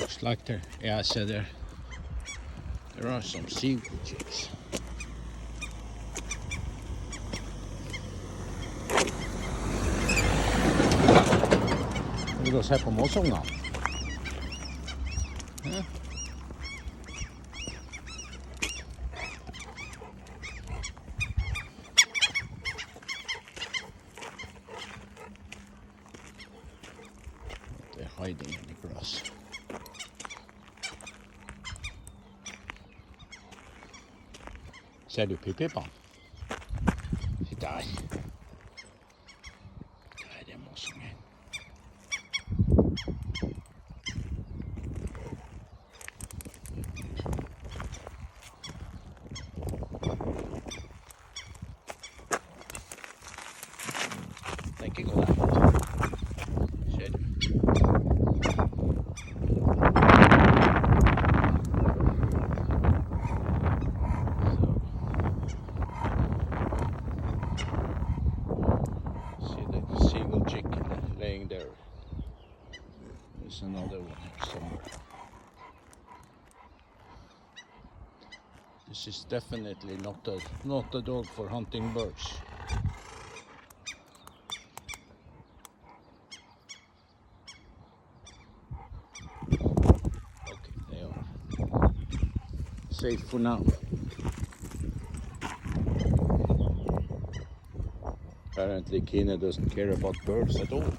Looks like there, yeah, I said there are some seagull chicks. Ut og se på måsungene. Ja. They're hiding in the grass. Ser du pippipaen? Sitt der. Der er måsungen. Ikke gå der. Ser du? See the seagull chicken laying there. There's another one here somewhere. This is definitely not a dog for hunting birds. Safe for now. Apparently Kine doesn't care about birds at all.